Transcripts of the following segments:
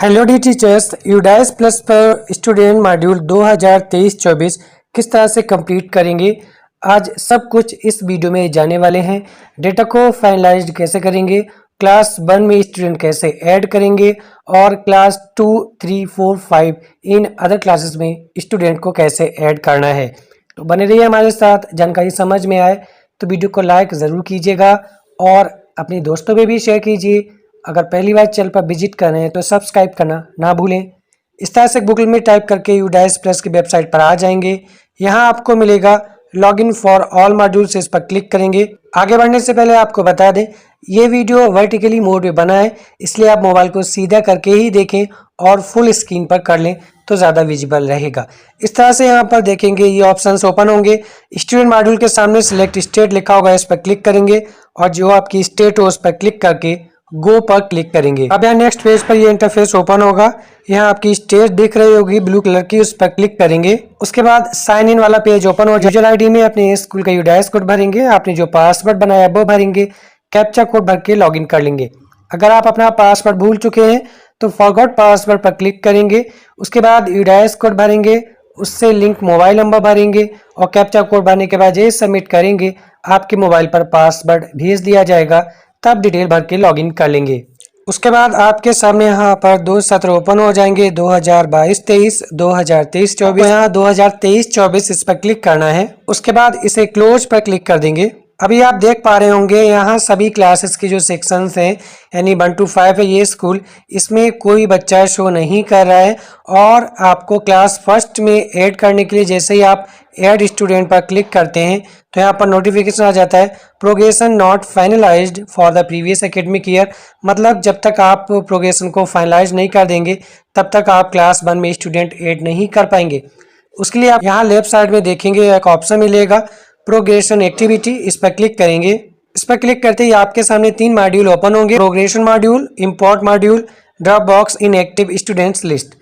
Hello D teachers, UDISE plus पर student module 2023-24 किस तरह से कंप्लीट करेंगे, आज सब कुछ इस वीडियो में जाने वाले हैं। डेटा को फाइनलाइज कैसे करेंगे, क्लास 1 में स्टूडेंट कैसे ऐड करेंगे और क्लास 2, 3, 4, 5 इन अदर क्लासेस में स्टूडेंट को कैसे ऐड करना है। तो बने रहिए हमारे साथ। जानकारी समझ में आए तो वीडियो को लाइक ज़रूर कीजिएगा और अपने दोस्तों में भी शेयर कीजिए। अगर पहली बार चैनल पर विजिट कर रहे हैं तो सब्सक्राइब करना ना भूलें। इस तरह से गूगल में टाइप करके यूडाइस प्लस की वेबसाइट पर आ जाएंगे। यहाँ आपको मिलेगा लॉगिन फॉर ऑल मॉड्यूल्स, इस पर क्लिक करेंगे। आगे बढ़ने से पहले आपको बता दें, ये वीडियो वर्टिकली मोड में बना है, इसलिए आप मोबाइल को सीधा करके ही देखें और फुल स्क्रीन पर कर लें तो ज़्यादा विजिबल रहेगा। इस तरह से यहाँ पर देखेंगे ये ऑप्शंस ओपन होंगे। स्टूडेंट मॉड्यूल के सामने सिलेक्ट स्टेट लिखा होगा, इस पर क्लिक करेंगे और जो आपकी स्टेट हो उस पर क्लिक करके गो पर क्लिक करेंगे। अब यहाँ नेक्स्ट पेज पर ये इंटरफेस ओपन होगा। यहाँ आपकी स्टेट दिख रही होगी ब्लू कलर की, उस पर क्लिक करेंगे। उसके बाद साइन इन वाला पेज ओपन हो जाएगा। यूजर आईडी में अपने स्कूल का यूडाइस कोड भरेंगे, आपने जो पासवर्ड बनाया वो भरेंगे, कैप्चा कोड भर के लॉगिन कर लेंगे। अगर आप अपना पासवर्ड भूल चुके हैं तो फॉरगॉट पासवर्ड पर क्लिक करेंगे। उसके बाद यूडाइस कोड भरेंगे, उससे लिंक मोबाइल नंबर भरेंगे और कैप्चा कोड भरने के बाद ये सबमिट करेंगे। आपके मोबाइल पर पासवर्ड भेज दिया जाएगा, तब डिटेल भर के लॉगिन कर लेंगे। उसके बाद आपके सामने यहाँ पर दो सत्र ओपन हो जाएंगे, 2022-23, 2023-24। यहाँ 2023-24 इस पर क्लिक करना है। उसके बाद इसे क्लोज पर क्लिक कर देंगे। अभी आप देख पा रहे होंगे यहाँ सभी क्लासेस के जो सेक्शंस हैं, यानी 1 to 5 है ये स्कूल, इसमें कोई बच्चा शो नहीं कर रहा है। और आपको क्लास फर्स्ट में ऐड करने के लिए जैसे ही आप ऐड स्टूडेंट पर क्लिक करते हैं तो यहाँ पर नोटिफिकेशन आ जाता है, progression not finalised for the previous academic year. मतलब जब तक आप प्रोग्रेशन को फाइनलाइज नहीं कर देंगे तब तक आप क्लास 1 में स्टूडेंट ऐड नहीं कर पाएंगे। उसके लिए आप यहाँ लेफ्ट साइड में देखेंगे एक ऑप्शन मिलेगा प्रोग्रेशन एक्टिविटी, इस पर क्लिक करेंगे। इस पर क्लिक करते ही आपके सामने 3 मॉड्यूल ओपन होंगे, progression module, import module, drop box inactive students list.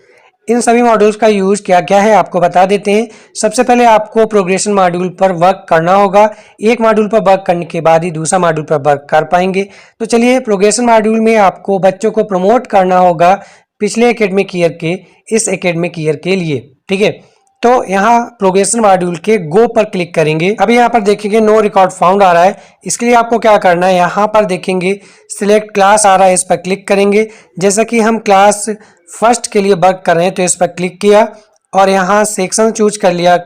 इन सभी मॉड्यूल्स का यूज क्या क्या है आपको बता देते हैं। सबसे पहले आपको प्रोग्रेशन मॉड्यूल पर वर्क करना होगा। एक मॉड्यूल पर वर्क करने के बाद ही दूसरा मॉड्यूल पर वर्क कर पाएंगे। तो चलिए, प्रोग्रेशन मॉड्यूल में आपको बच्चों को प्रमोट करना होगा पिछले एकेडमिक ईयर के इस एकेडमिक ईयर के लिए, ठीक है। तो यहाँ प्रोग्रेशन मॉड्यूल के गो पर क्लिक करेंगे। अभी यहाँ पर देखेंगे नो रिकॉर्ड फाउंड आ रहा है, इसके लिए आपको क्या करना है, यहाँ पर देखेंगे सिलेक्ट क्लास आ रहा है, इस पर क्लिक करेंगे। जैसा कि हम क्लास फर्स्ट के लिए वर्क कर रहे हैं तो इस पर क्लिक किया और यहाँ सेक्शन चूज कर लिया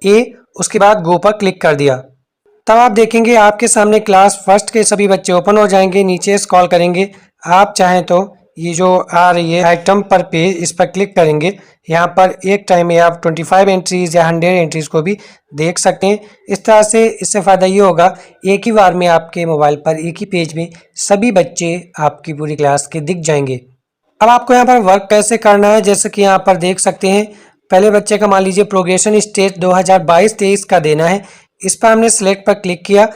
ए, उसके बाद गो पर क्लिक कर दिया। तब आप देखेंगे आपके सामने क्लास फर्स्ट के सभी बच्चे ओपन हो जाएंगे। नीचे स्क्रॉल करेंगे, आप चाहें तो ये जो आ रही है आइटम पर पेज, इस पर क्लिक करेंगे। यहाँ पर एक टाइम में आप 25 एंट्रीज या 100 एंट्रीज को भी देख सकते हैं। इस तरह से इससे फ़ायदा ये होगा, एक ही बार में आपके मोबाइल पर एक ही पेज में सभी बच्चे आपकी पूरी क्लास के दिख जाएंगे। अब आपको यहाँ पर वर्क कैसे करना है, जैसे कि यहाँ पर देख सकते हैं, पहले बच्चे का मान लीजिए प्रोग्रेशन स्टेज 2022-23 का देना है। इस पर हमने सिलेक्ट पर क्लिक किया।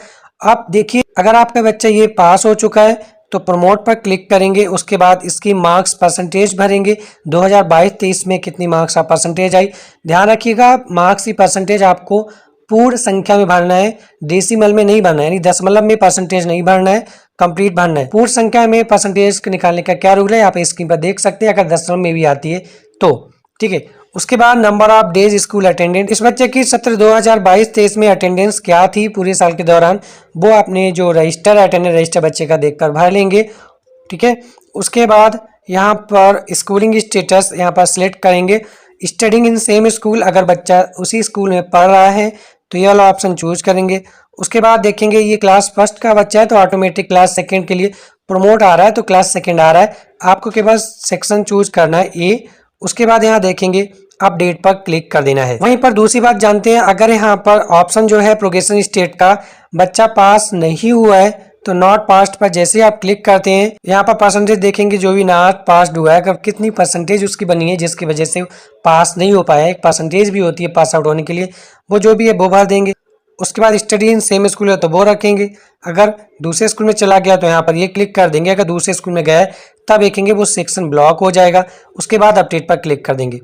अब देखिए, अगर आपका बच्चा ये पास हो चुका है तो प्रमोट पर क्लिक करेंगे। उसके बाद इसकी मार्क्स परसेंटेज भरेंगे, 2022-23 में कितनी मार्क्स आप परसेंटेज आई। ध्यान रखिएगा, मार्क्स की परसेंटेज आपको पूर्ण संख्या में भरना है, डेसिमल में नहीं भरना है, यानी दशमलव में परसेंटेज नहीं भरना है, कंप्लीट भरना है। पूर्ण संख्या में परसेंटेज निकालने का क्या रूल है आप स्क्रीन पर देख सकते हैं, अगर दशमलव में भी आती है तो, ठीक है। उसके बाद number of days school attendance, इस बच्चे की सत्र 2022-23 में अटेंडेंस क्या थी पूरे साल के दौरान, वो आपने जो रजिस्टर अटेंडेंस रजिस्टर बच्चे का देखकर भर लेंगे, ठीक है। उसके बाद यहाँ पर स्कूलिंग स्टेटस यहाँ पर सिलेक्ट करेंगे। स्टडिंग इन सेम स्कूल, अगर बच्चा उसी स्कूल में पढ़ रहा है तो ये वाला ऑप्शन चूज करेंगे। उसके बाद देखेंगे ये क्लास फर्स्ट का बच्चा है तो ऑटोमेटिक क्लास सेकेंड के लिए प्रमोट आ रहा है तो क्लास सेकेंड आ रहा है, आपको केवल सेक्शन चूज करना है ए। उसके बाद यहाँ देखेंगे अपडेट पर क्लिक कर देना है। वहीं पर दूसरी बात जानते हैं, अगर यहाँ पर ऑप्शन जो है प्रोग्रेशन स्टेट का बच्चा पास नहीं हुआ है तो नॉट पास्ड पर जैसे ही आप क्लिक करते हैं यहाँ पर परसेंटेज देखेंगे, जो भी नॉट पास्ड हुआ है कितनी परसेंटेज उसकी बनी है जिसकी वजह से पास नहीं हो पाया है। एक परसेंटेज भी होती है पास आउट होने के लिए, वो जो भी है वो भर देंगे। उसके बाद स्टडी इन सेम स्कूल है तो वो रखेंगे, अगर दूसरे स्कूल में चला गया तो यहाँ पर ये क्लिक कर देंगे। अगर दूसरे स्कूल में गया है तब देखेंगे वो सेक्शन ब्लॉक हो जाएगा। उसके बाद अपडेट पर क्लिक कर देंगे।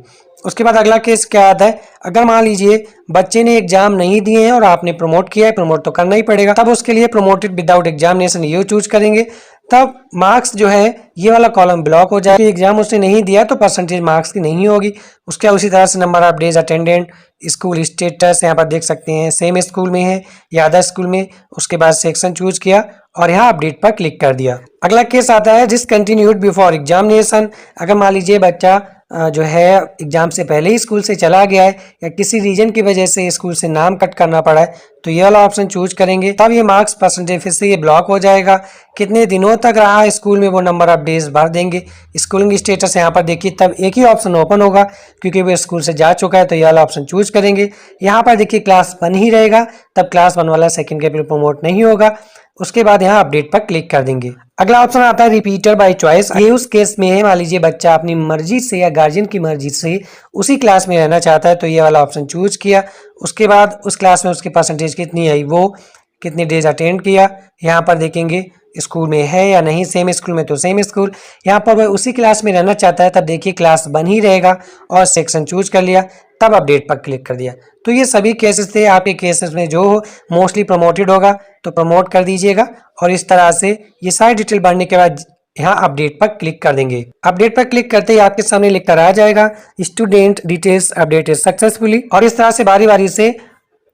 उसके बाद अगला केस क्या आता है, अगर मान लीजिए बच्चे ने एग्जाम नहीं दिए हैं और आपने प्रमोट किया है, प्रमोट तो करना ही पड़ेगा, तब उसके लिए प्रमोटेड विदाउट एग्जामिनेशन ये चूज करेंगे। तब मार्क्स जो है ये वाला कॉलम ब्लॉक हो जाएगा। एग्जाम उसने नहीं दिया तो परसेंटेज मार्क्स की नहीं होगी। उसके उसी तरह से number of days attendant, school status यहाँ पर देख सकते हैं, सेम स्कूल में है या अदर स्कूल में। उसके बाद सेक्शन चूज किया और यहाँ अपडेट पर क्लिक कर दिया। अगला केस आता है डिसकंटिन्यूड बिफोर एग्जामिनेशन। अगर मान लीजिए बच्चा जो है एग्जाम से पहले ही स्कूल से चला गया है या किसी रीजन की वजह से स्कूल से नाम कट करना पड़ा है, तो ये वाला ऑप्शन चूज करेंगे। तब ये मार्क्स परसेंटेज फिर से ये ब्लॉक हो जाएगा। कितने दिनों तक रहा स्कूल में वो नंबर ऑफ डेज भर देंगे। स्कूलिंग स्टेटस यहाँ पर देखिए, तब एक ही ऑप्शन ओपन होगा क्योंकि वो स्कूल से जा चुका है, तो ये वाला ऑप्शन चूज करेंगे। यहाँ पर देखिए क्लास 1 ही रहेगा, तब क्लास 1 वाला सेकंड के प्रमोट नहीं होगा। उसके बाद यहाँ अपडेट पर क्लिक कर देंगे। अगला ऑप्शन आता है रिपीटर बाय चॉइस। ये उस केस में है, मान लीजिए बच्चा अपनी मर्जी से या गार्जियन की मर्जी से उसी क्लास में रहना चाहता है, तो ये वाला ऑप्शन चूज किया। उसके बाद उस क्लास में उसकी परसेंटेज कितनी आई, वो कितने डेज अटेंड किया, यहाँ पर देखेंगे स्कूल में है या नहीं, सेम स्कूल में तो सेम स्कूल। यहाँ पर वह उसी क्लास में रहना चाहता है, तब देखिए क्लास 1 ही रहेगा और सेक्शन चूज कर लिया, तब अपडेट पर क्लिक कर दिया। तो ये सभी केसेस थे। आपके केसेस में जो हो मोस्टली प्रमोटेड होगा तो प्रमोट कर दीजिएगा और इस तरह से ये सारी डिटेल भरने के बाद यहाँ अपडेट पर क्लिक कर देंगे। अपडेट पर क्लिक करते ही आपके सामने लिख कर आ जाएगा स्टूडेंट डिटेल्स अपडेटेड सक्सेसफुली। और इस तरह से बारी बारी से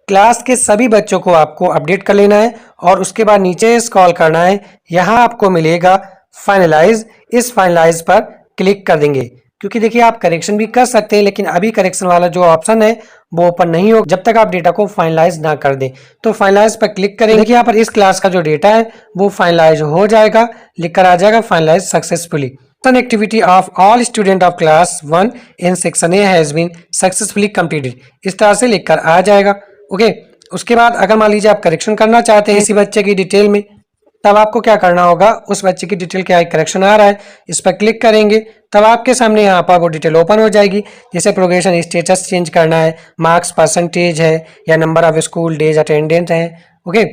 क्लास के सभी बच्चों को आपको अपडेट कर लेना है और उसके बाद नीचे स्क्रॉल करना है। यहाँ आपको मिलेगा फाइनलाइज। इस फाइनलाइज पर क्लिक कर देंगे क्योंकि देखिए आप करेक्शन भी कर सकते हैं, लेकिन अभी करेक्शन वाला जो ऑप्शन है वो ओपन नहीं हो जब तक आप डेटा को फाइनलाइज ना कर दें। तो फाइनलाइज पर क्लिक करेंगे। देखिए यहाँ पर इस क्लास का जो डेटा है वो फाइनलाइज हो जाएगा, लिख कर आ जाएगा finalise successfully. Activity of all student of class 1 in section A has been successfully completed, इस तरह से लिख कर आ जाएगा। ओके, उसके बाद अगर मान लीजिए आप करेक्शन करना चाहते हैं इसी बच्चे की डिटेल में, तब आपको क्या करना होगा, उस बच्चे की डिटेल क्या करेक्शन आ रहा है इस पर क्लिक करेंगे, तब आपके सामने यहाँ पर वो डिटेल ओपन हो जाएगी। जैसे प्रोग्रेशन स्टेटस चेंज करना है, मार्क्स परसेंटेज है या number of school days attendance है। ओके,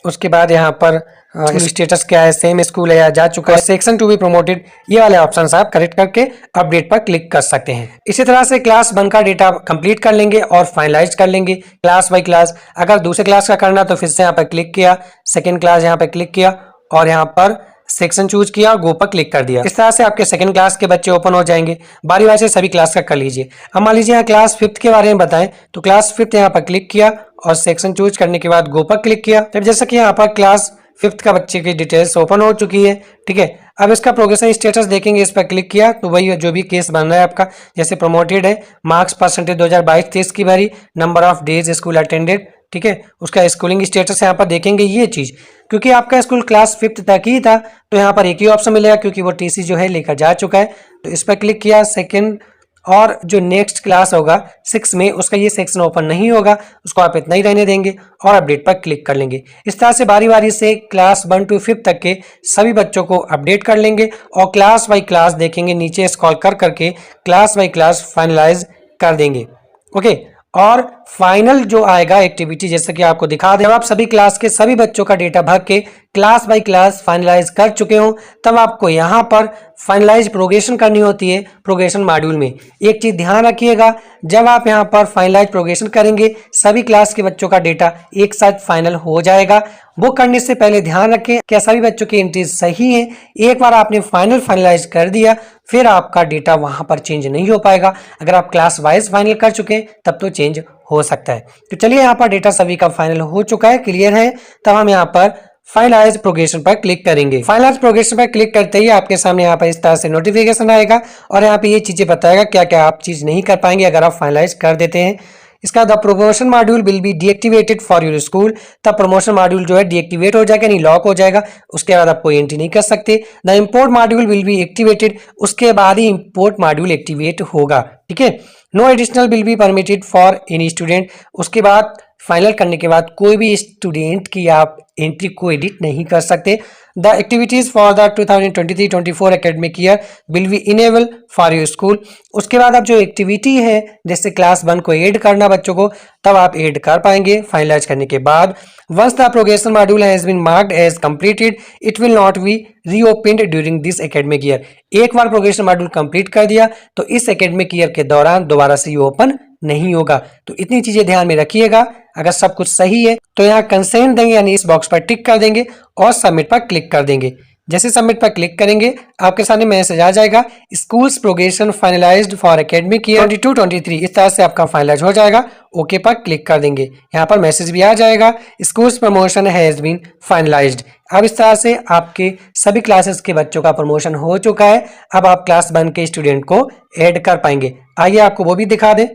उसके बाद यहाँ पर स्टेटस क्या है, सेम स्कूल है या जा चुका है, सेक्शन टू बी प्रमोटेड, ये वाले ऑप्शन आप करेक्ट करके अपडेट पर क्लिक कर सकते हैं। इसी तरह से क्लास 1 का डेटा कंप्लीट कर लेंगे और फाइनलाइज कर लेंगे क्लास बाय क्लास। अगर दूसरे क्लास का करना तो फिर से यहाँ पर क्लिक किया, सेकेंड क्लास यहाँ पर क्लिक किया और यहाँ पर सेक्शन चूज किया और गो पर क्लिक कर दिया। इस तरह से आपके सेकंड क्लास के बच्चे ओपन हो जाएंगे। बारी बारी से सभी क्लास का कर लीजिए। अब मान लीजिए यहाँ क्लास 5 के बारे में बताएं, तो क्लास 5 यहाँ पर क्लिक किया और सेक्शन चूज करने के बाद गो पर क्लिक किया। तब जैसा कि यहाँ पर क्लास 5 का बच्चे की डिटेल्स ओपन हो चुकी है। ठीक है, अब इसका प्रोग्रेशन स्टेटस देखेंगे, इस पर क्लिक किया तो वही जो भी केस बन रहा है आपका, जैसे प्रमोटेड है, मार्क्स परसेंटेज 2022-23 की भरी, number of days school attended, ठीक है, उसका स्कूलिंग स्टेटस यहाँ पर देखेंगे। ये चीज क्योंकि आपका स्कूल क्लास 5 तक ही था तो यहाँ पर एक ही ऑप्शन मिलेगा क्योंकि वो टीसी जो है लेकर जा चुका है, तो इस पर क्लिक किया। सेकंड और जो नेक्स्ट क्लास होगा 6 में, उसका ये सेक्शन ओपन नहीं होगा, उसको आप इतना ही रहने देंगे और अपडेट पर क्लिक कर लेंगे। इस तरह से बारी बारी से क्लास 1 to 5 तक के सभी बच्चों को अपडेट कर लेंगे और क्लास बाई क्लास देखेंगे, नीचे स्क्रॉल कर करके क्लास बाई क्लास फाइनलाइज कर देंगे। ओके, और फाइनल जो आएगा एक्टिविटी, जैसे कि आपको दिखा दें, जब आप सभी क्लास के सभी बच्चों का डेटा भर के क्लास बाय क्लास फाइनलाइज कर चुके हो, तब आपको यहाँ पर फाइनलाइज प्रोग्रेशन करनी होती है। प्रोग्रेशन मॉड्यूल में एक चीज ध्यान रखिएगा, जब आप यहाँ पर फाइनलाइज प्रोग्रेशन करेंगे सभी क्लास के बच्चों का डेटा एक साथ फाइनल हो जाएगा। वो करने से पहले ध्यान रखें क्या सभी बच्चों की एंट्रीज सही है। एक बार आपने फाइनलाइज कर दिया फिर आपका डेटा वहां पर चेंज नहीं हो पाएगा। अगर आप क्लास वाइज फाइनल कर चुके तब तो चेंज हो सकता है। तो चलिए यहाँ पर डेटा सभी का फाइनल हो चुका है, क्लियर है, तब हम यहाँ पर फाइनलाइज प्रोग्रेशन पर क्लिक करेंगे। फाइनलाइज प्रोग्रेशन पर क्लिक करते ही आपके सामने यहाँ पर इस तरह से नोटिफिकेशन आएगा और यहाँ पे ये चीजें बताएगा क्या क्या आप चीज नहीं कर पाएंगे अगर आप फाइनलाइज कर देते हैं। इसका the promotion module will B deactivated for your school, तब प्रमोशन मॉड्यूल जो है डीएक्टिवेट हो जाएगा, यानी लॉक हो जाएगा, उसके बाद आप कोई एंट्री नहीं कर सकते। The import module will be activated, उसके बाद ही इंपोर्ट मॉड्यूल एक्टिवेट होगा। ठीक है, no additional will be permitted for any student, उसके बाद फाइनल करने के बाद कोई भी स्टूडेंट की आप एंट्री को एडिट नहीं कर सकते। The activities for the 2023-24 academic year will be enable for your school, उसके बाद आप जो एक्टिविटी है जैसे क्लास 1 को ऐड करना बच्चों को, तब आप ऐड कर पाएंगे फाइनलाइज करने के बाद। Once the progression module has been marked as completed it will not be reopened during this academic year, एक बार प्रोग्रेशन मॉड्यूल कंप्लीट कर दिया तो इस एकेडमिक ईयर के दौरान दोबारा से ये ओपन नहीं होगा। तो इतनी चीजें ध्यान में रखिएगा। अगर सब कुछ सही है तो यहाँ कंसेंट देंगे, यानी इस बॉक्स पर टिक कर देंगे और सबमिट पर क्लिक कर देंगे। जैसे सबमिट पर क्लिक करेंगे आपके सामने मैसेज आ जाएगा, schools progression finalised for academic year 22-23। इस तरह से आपका फाइनलाइज हो जाएगा। ओके पर क्लिक कर देंगे। यहाँ पर मैसेज भी आ जाएगा, schools promotion has been finalised. अब इस तरह से आपके सभी क्लासेस के बच्चों का प्रमोशन हो चुका है। अब आप क्लास 1 के स्टूडेंट को ऐड कर पाएंगे। आइए आपको वो भी दिखा दें।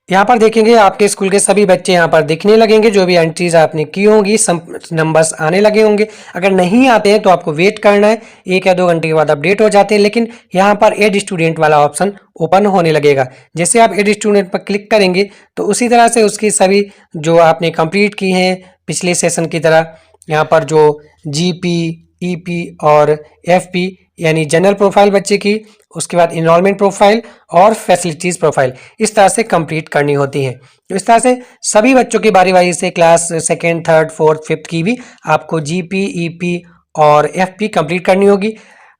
यहाँ पर देखेंगे आपके स्कूल के सभी बच्चे यहाँ पर दिखने लगेंगे, जो भी एंट्रीज आपने की होंगी सब नंबर्स आने लगे होंगे। अगर नहीं आते हैं तो आपको वेट करना है, 1 या 2 घंटे के बाद अपडेट हो जाते हैं, लेकिन यहाँ पर एड स्टूडेंट वाला ऑप्शन ओपन होने लगेगा। जैसे आप एड स्टूडेंट पर क्लिक करेंगे तो उसी तरह से उसकी सभी जो आपने कंप्लीट की हैं पिछले सेशन की तरह, यहाँ पर जो जीपी, ईपी और एफपी यानी जनरल प्रोफाइल बच्चे की, उसके बाद इनरोलमेंट प्रोफाइल और फैसिलिटीज प्रोफाइल इस तरह से कंप्लीट करनी होती है। तो इस तरह से सभी बच्चों की बारी बारी से class 2nd, 3rd, 4th, 5th की भी आपको जीपी, ईपी और एफपी कंप्लीट करनी होगी।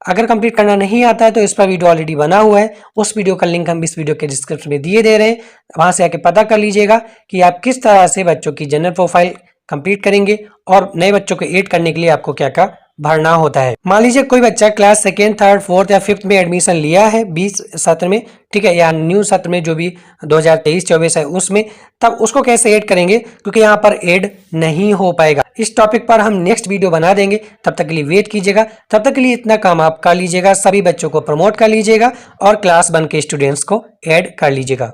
अगर कंप्लीट करना नहीं आता है तो इस पर वीडियो ऑलरेडी बना हुआ है, उस वीडियो का लिंक हम इस वीडियो के डिस्क्रिप्शन में दिए दे रहे हैं। वहां से आके पता कर लीजिएगा कि आप किस तरह से बच्चों की जनरल प्रोफाइल कंप्लीट करेंगे और नए बच्चों को ऐड करने के लिए आपको क्या क्या भरना होता है। मान लीजिए कोई बच्चा क्लास 2nd, 3rd, 4th या 5th में एडमिशन लिया है 20 सत्र में, ठीक है, या न्यू सत्र में जो भी 2023-24 है उसमें, तब उसको कैसे ऐड करेंगे, क्योंकि यहाँ पर ऐड नहीं हो पाएगा। इस टॉपिक पर हम नेक्स्ट वीडियो बना देंगे, तब तक के लिए वेट कीजिएगा। तब तक के लिए इतना काम आप कर लीजिएगा, सभी बच्चों को प्रमोट कर लीजिएगा और क्लास 1 के स्टूडेंट्स को ऐड कर लीजिएगा।